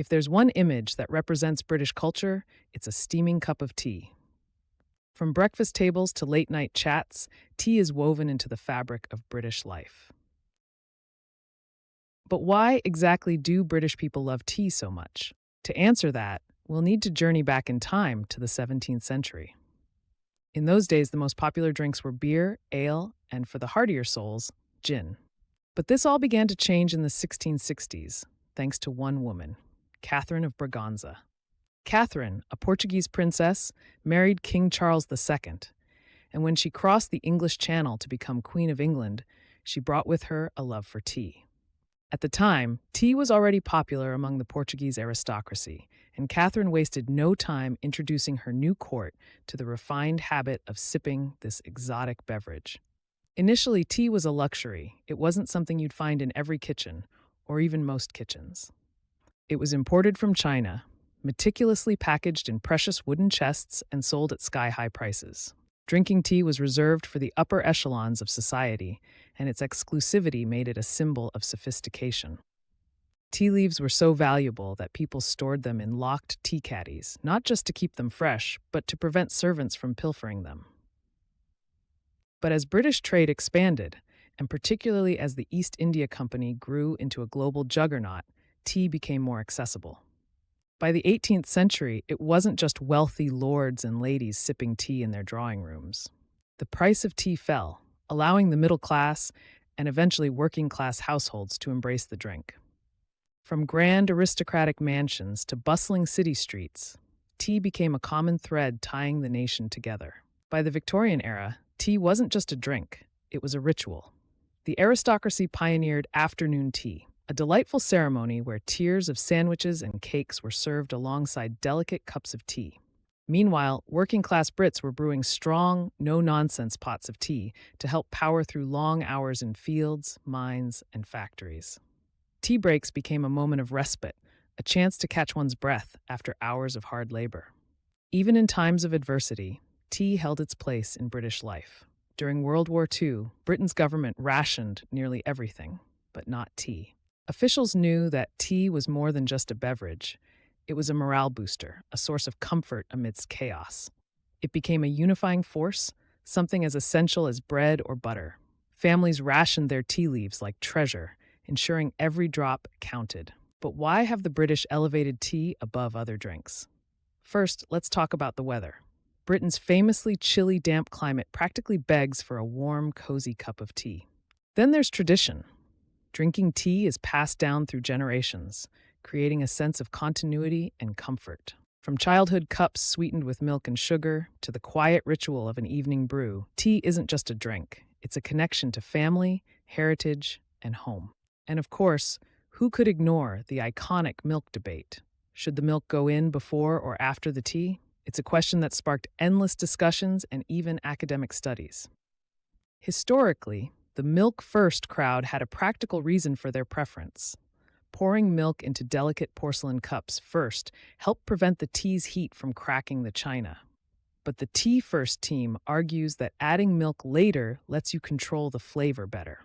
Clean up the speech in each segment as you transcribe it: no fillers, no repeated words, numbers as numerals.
If there's one image that represents British culture, it's a steaming cup of tea. From breakfast tables to late night chats, tea is woven into the fabric of British life. But why exactly do British people love tea so much? To answer that, we'll need to journey back in time to the 17th century. In those days, the most popular drinks were beer, ale, and for the hardier souls, gin. But this all began to change in the 1660s, thanks to one woman, Catherine of Braganza. Catherine, a Portuguese princess, married King Charles II, and when she crossed the English Channel to become Queen of England, she brought with her a love for tea. At the time, tea was already popular among the Portuguese aristocracy, and Catherine wasted no time introducing her new court to the refined habit of sipping this exotic beverage. Initially, tea was a luxury. It wasn't something you'd find in every kitchen, or even most kitchens. It was imported from China, meticulously packaged in precious wooden chests and sold at sky-high prices. Drinking tea was reserved for the upper echelons of society, and its exclusivity made it a symbol of sophistication. Tea leaves were so valuable that people stored them in locked tea caddies, not just to keep them fresh, but to prevent servants from pilfering them. But as British trade expanded, and particularly as the East India Company grew into a global juggernaut, tea became more accessible. By the 18th century, it wasn't just wealthy lords and ladies sipping tea in their drawing rooms. The price of tea fell, allowing the middle class and eventually working-class households to embrace the drink. From grand aristocratic mansions to bustling city streets, tea became a common thread tying the nation together. By the Victorian era, tea wasn't just a drink, it was a ritual. The aristocracy pioneered afternoon tea, a delightful ceremony where tiers of sandwiches and cakes were served alongside delicate cups of tea. Meanwhile, working-class Brits were brewing strong, no-nonsense pots of tea to help power through long hours in fields, mines, and factories. Tea breaks became a moment of respite, a chance to catch one's breath after hours of hard labor. Even in times of adversity, tea held its place in British life. During World War II, Britain's government rationed nearly everything, but not tea. Officials knew that tea was more than just a beverage. It was a morale booster, a source of comfort amidst chaos. It became a unifying force, something as essential as bread or butter. Families rationed their tea leaves like treasure, ensuring every drop counted. But why have the British elevated tea above other drinks? First, let's talk about the weather. Britain's famously chilly, damp climate practically begs for a warm, cozy cup of tea. Then there's tradition. Drinking tea is passed down through generations, creating a sense of continuity and comfort. From childhood cups sweetened with milk and sugar to the quiet ritual of an evening brew, tea isn't just a drink. It's a connection to family, heritage, and home. And of course, who could ignore the iconic milk debate? Should the milk go in before or after the tea? It's a question that sparked endless discussions and even academic studies. Historically, the milk-first crowd had a practical reason for their preference. Pouring milk into delicate porcelain cups first helped prevent the tea's heat from cracking the china. But the tea-first team argues that adding milk later lets you control the flavor better.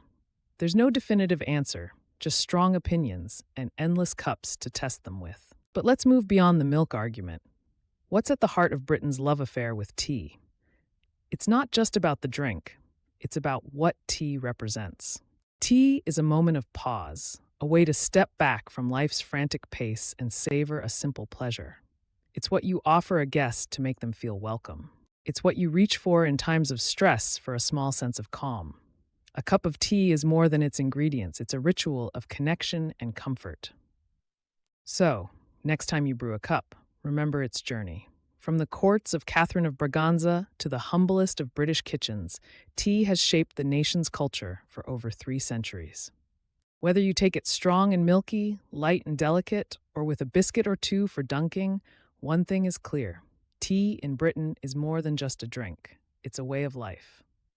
There's no definitive answer, just strong opinions and endless cups to test them with. But let's move beyond the milk argument. What's at the heart of Britain's love affair with tea? It's not just about the drink. It's about what tea represents. Tea is a moment of pause, a way to step back from life's frantic pace and savor a simple pleasure. It's what you offer a guest to make them feel welcome. It's what you reach for in times of stress for a small sense of calm. A cup of tea is more than its ingredients. It's a ritual of connection and comfort. So, next time you brew a cup, remember its journey. From the courts of Catherine of Braganza to the humblest of British kitchens, tea has shaped the nation's culture for over 3 centuries. Whether you take it strong and milky, light and delicate, or with a biscuit or two for dunking, one thing is clear. Tea in Britain is more than just a drink. It's a way of life.